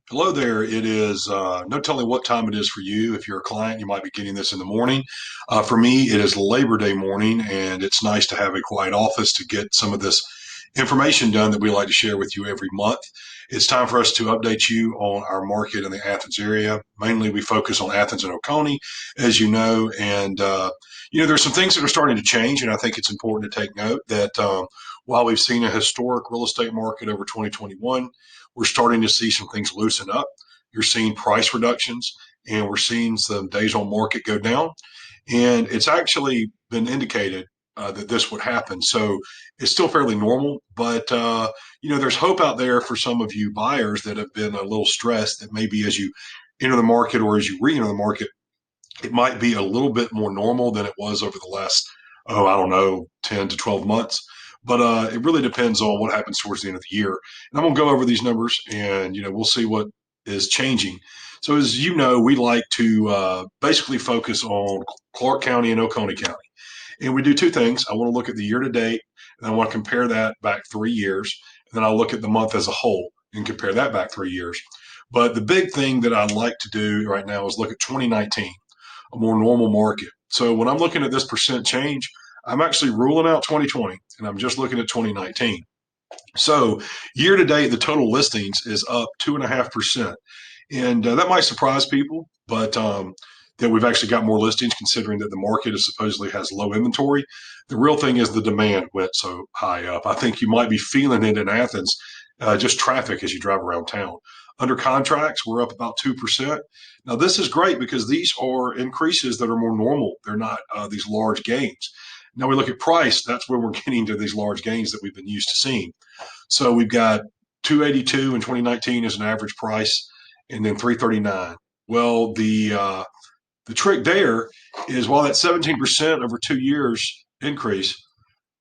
Hello there. It is no telling what time it is for you. If you're a client, you might be getting this in the morning. For me, it is Labor Day morning, and it's nice to have a quiet office to get some of this information done that we like to share with you every month. It's time for us to update you on our market in the Athens area. Mainly, we focus on Athens and Oconee, as you know, and there's some things that are starting to change, and I think it's important to take note that while we've seen a historic real estate market over 2021, we're starting to see some things loosen up. You're seeing price reductions, and we're seeing some days on market go down. And it's actually been indicated that this would happen. So it's still fairly normal, but there's hope out there for some of you buyers that have been a little stressed that maybe as you enter the market or as you re-enter the market, it might be a little bit more normal than it was over the last, I don't know, 10 to 12 months. But it really depends on what happens towards the end of the year. And I'm going to go over these numbers and, we'll see what is changing. So as you know, we like to basically focus on Clark County and Oconee County. And we do two things. I want to look at the year to date, and I want to compare that back 3 years. And then I'll look at the month as a whole and compare that back 3 years. But the big thing that I like to do right now is look at 2019, a more normal market. So when I'm looking at this percent change, I'm actually ruling out 2020 and I'm just looking at 2019. So year to date, the total listings is up 2.5%. And that might surprise people, but that we've actually got more listings considering that the market is supposedly has low inventory. The real thing is the demand went so high up. I think you might be feeling it in Athens, just traffic as you drive around town. Under contracts, we're up about 2%. Now, this is great because these are increases that are more normal. They're not these large gains. Now, we look at price, that's where we're getting to these large gains that we've been used to seeing. So we've got 282 in 2019 as an average price, and then 339. Well, the trick there is while that 17% over 2 years increase,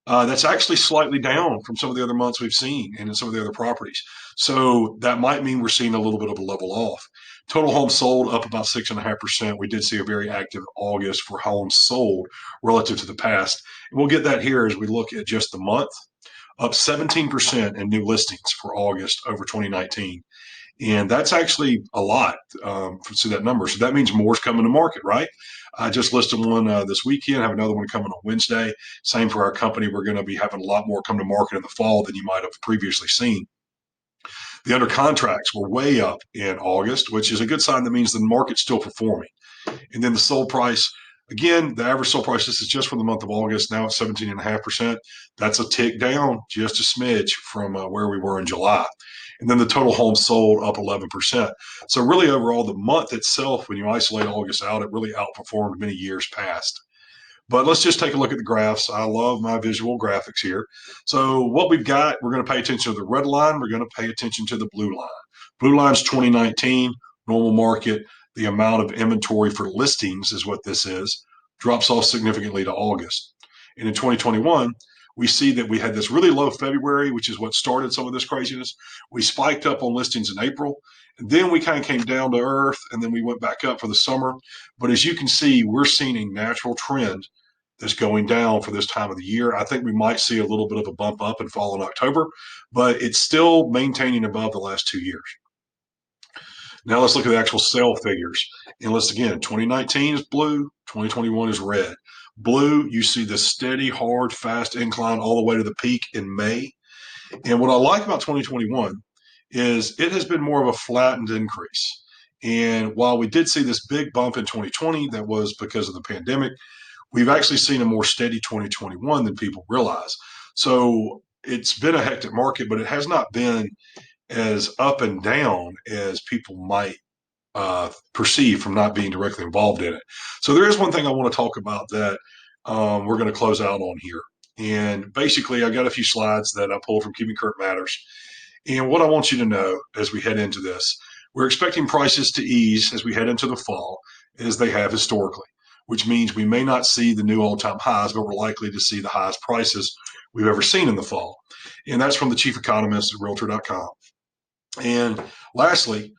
that's actually slightly down from some of the other months we've seen and in some of the other properties. So that might mean we're seeing a little bit of a level off. Total homes sold up about 6.5%. We did see a very active August for homes sold relative to the past. And we'll get that here as we look at just the month, up 17% in new listings for August over 2019. And that's actually a lot to see that number. So that means more's coming to market, right? I just listed one this weekend, have another one coming on Wednesday. Same for our company. We're going to be having a lot more come to market in the fall than you might have previously seen. The under contracts were way up in August, which is a good sign that means the market's still performing. And then the sold price, again, the average sold price, this is just for the month of August, now it's 17.5%. That's a tick down, just a smidge from where we were in July. And then the total homes sold up 11%. So really overall, the month itself, when you isolate August out, it really outperformed many years past. But let's just take a look at the graphs. I love my visual graphics here. So what we've got, we're going to pay attention to the red line. We're going to pay attention to the blue line. Blue line's 2019, normal market. The amount of inventory for listings is what this is, drops off significantly to August. And in 2021, we see that we had this really low February, which is what started some of this craziness. We spiked up on listings in April. And then we kind of came down to earth, and then we went back up for the summer. But as you can see, we're seeing a natural trend that's going down for this time of the year. I think we might see a little bit of a bump up in fall and October, but it's still maintaining above the last 2 years. Now let's look at the actual sale figures. And let's again, 2019 is blue, 2021 is red. Blue, you see the steady, hard, fast incline all the way to the peak in May. And what I like about 2021 is it has been more of a flattened increase. And while we did see this big bump in 2020, that was because of the pandemic, we've actually seen a more steady 2021 than people realize. So it's been a hectic market, but it has not been as up and down as people might perceive from not being directly involved in it. So there is one thing I want to talk about that we're going to close out on here. And basically, I got a few slides that I pulled from Keeping Current Matters. And what I want you to know as we head into this, we're expecting prices to ease as we head into the fall, as they have historically, which means we may not see the new all-time highs, but we're likely to see the highest prices we've ever seen in the fall. And that's from the chief economist at Realtor.com. And lastly,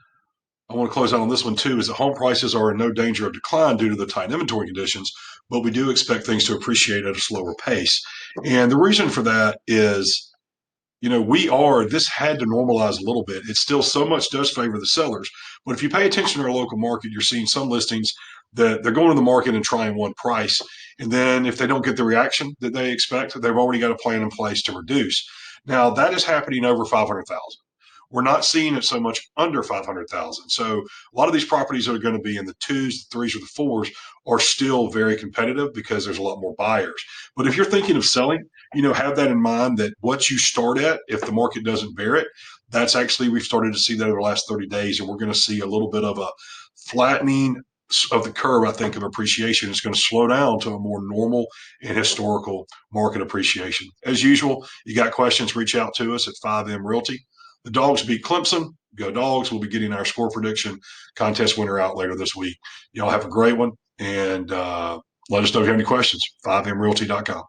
I want to close out on this one too, is that home prices are in no danger of decline due to the tight inventory conditions, but we do expect things to appreciate at a slower pace. And the reason for that is, this had to normalize a little bit. It still so much does favor the sellers. But if you pay attention to our local market, you're seeing some listings that they're going to the market and trying one price. And then if they don't get the reaction that they expect, they've already got a plan in place to reduce. Now that is happening over 500,000. We're not seeing it so much under 500,000. So a lot of these properties that are going to be in the twos, the threes, or the fours are still very competitive because there's a lot more buyers. But if you're thinking of selling, have that in mind that what you start at, if the market doesn't bear it, that's actually, we've started to see that over the last 30 days, and we're going to see a little bit of a flattening of the curve, I think, of appreciation. Is going to slow down to a more normal and historical market appreciation. As usual, you got questions, reach out to us at 5M Realty. The Dogs beat Clemson. Go Dogs. We'll be getting our score prediction contest winner out later this week. Y'all have a great one, and let us know if you have any questions. 5mrealty.com.